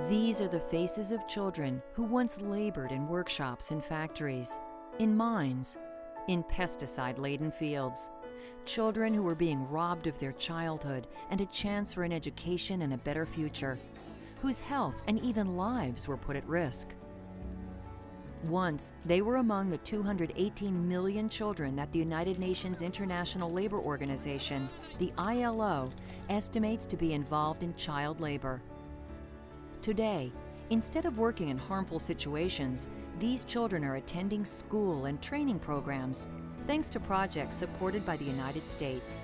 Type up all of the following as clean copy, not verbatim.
These are the faces of children who once labored in workshops and factories, in mines, in pesticide-laden fields. Children who were being robbed of their childhood and a chance for an education and a better future, whose health and even lives were put at risk. Once, they were among the 218 million children that the United Nations International Labor Organization, the ILO, estimates to be involved in child labor. Today, instead of working in harmful situations, these children are attending school and training programs, thanks to projects supported by the United States.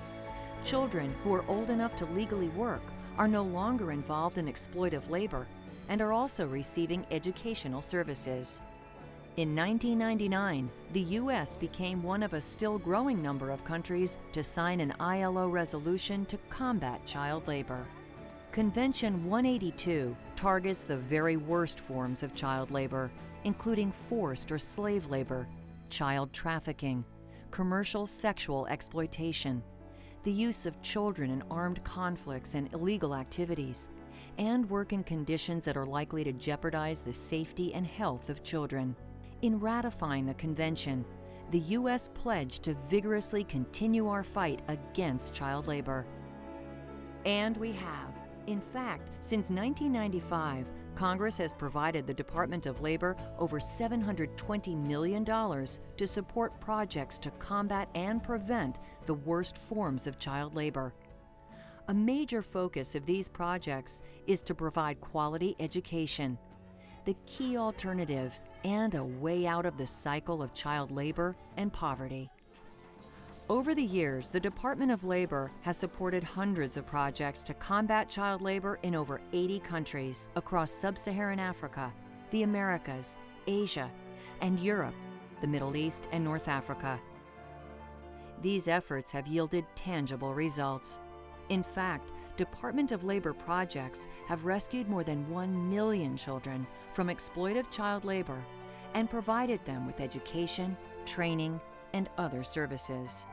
Children who are old enough to legally work are no longer involved in exploitive labor and are also receiving educational services. In 1999, the U.S. became one of a still growing number of countries to sign an ILO resolution to combat child labor. Convention 182 targets the very worst forms of child labor, including forced or slave labor, child trafficking, commercial sexual exploitation, the use of children in armed conflicts and illegal activities, and work in conditions that are likely to jeopardize the safety and health of children. In ratifying the convention, the U.S. pledged to vigorously continue our fight against child labor. And we have. In fact, since 1995, Congress has provided the Department of Labor over $720 million to support projects to combat and prevent the worst forms of child labor. A major focus of these projects is to provide quality education, the key alternative and a way out of the cycle of child labor and poverty. Over the years, the Department of Labor has supported hundreds of projects to combat child labor in over 80 countries across sub-Saharan Africa, the Americas, Asia, and Europe, the Middle East, and North Africa. These efforts have yielded tangible results. In fact, Department of Labor projects have rescued more than 1 million children from exploitive child labor and provided them with education, training, and other services.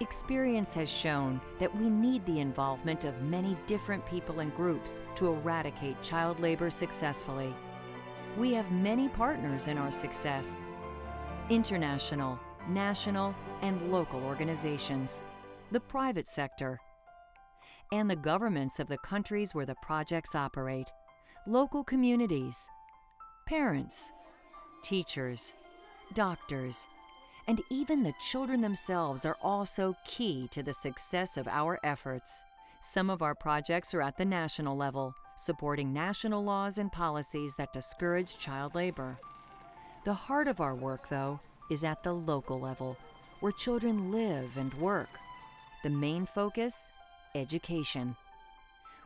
Experience has shown that we need the involvement of many different people and groups to eradicate child labor successfully. We have many partners in our success: international, national, and local organizations, the private sector, and the governments of the countries where the projects operate, local communities, parents, teachers, doctors, and even the children themselves are also key to the success of our efforts. Some of our projects are at the national level, supporting national laws and policies that discourage child labor. The heart of our work, though, is at the local level, where children live and work. The main focus? Education.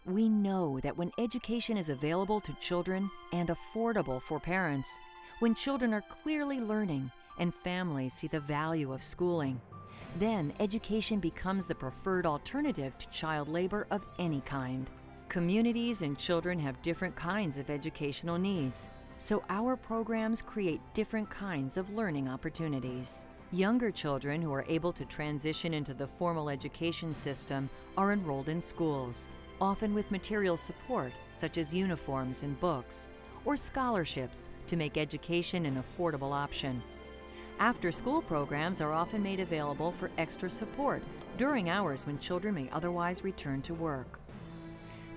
We know that when education is available to children and affordable for parents, when children are clearly learning and families see the value of schooling, then education becomes the preferred alternative to child labor of any kind. Communities and children have different kinds of educational needs, so our programs create different kinds of learning opportunities. Younger children who are able to transition into the formal education system are enrolled in schools, often with material support such as uniforms and books, or scholarships to make education an affordable option. After-school programs are often made available for extra support during hours when children may otherwise return to work.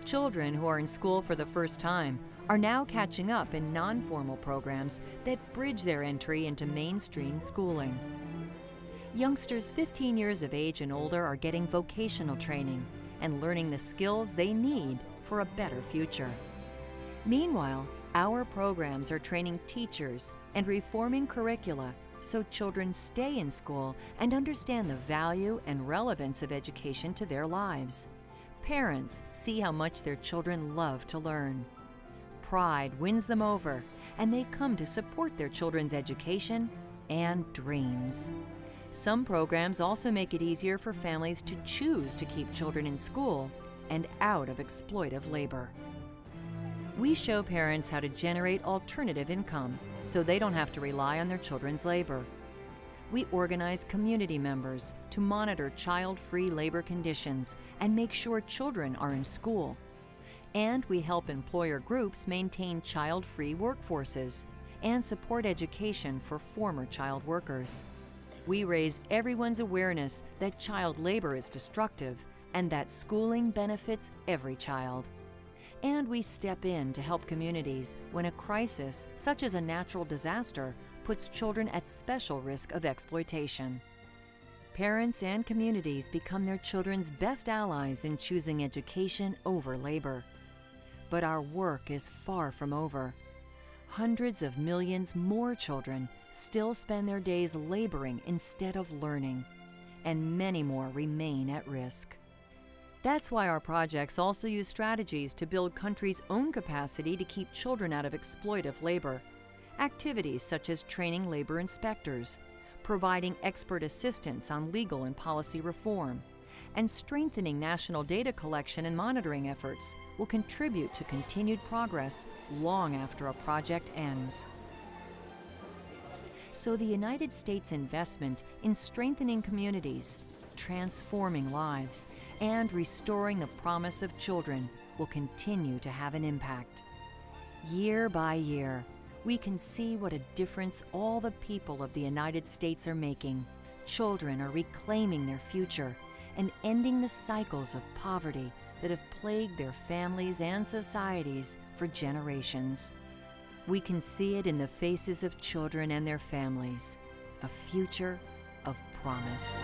Children who are in school for the first time are now catching up in non-formal programs that bridge their entry into mainstream schooling. Youngsters 15 years of age and older are getting vocational training and learning the skills they need for a better future. Meanwhile, our programs are training teachers and reforming curricula so children stay in school and understand the value and relevance of education to their lives. Parents see how much their children love to learn. Pride wins them over, and they come to support their children's education and dreams. Some programs also make it easier for families to choose to keep children in school and out of exploitive labor. We show parents how to generate alternative income so they don't have to rely on their children's labor. We organize community members to monitor child-free labor conditions and make sure children are in school. And we help employer groups maintain child-free workforces and support education for former child workers. We raise everyone's awareness that child labor is destructive and that schooling benefits every child. And we step in to help communities when a crisis, such as a natural disaster, puts children at special risk of exploitation. Parents and communities become their children's best allies in choosing education over labor. But our work is far from over. Hundreds of millions more children still spend their days laboring instead of learning, and many more remain at risk. That's why our projects also use strategies to build countries' own capacity to keep children out of exploitive labor. Activities such as training labor inspectors, providing expert assistance on legal and policy reform, and strengthening national data collection and monitoring efforts will contribute to continued progress long after a project ends. So the United States' investment in strengthening communities, transforming lives, and restoring the promise of children will continue to have an impact. Year by year, we can see what a difference all the people of the United States are making. Children are reclaiming their future and ending the cycles of poverty that have plagued their families and societies for generations. We can see it in the faces of children and their families, a future of promise.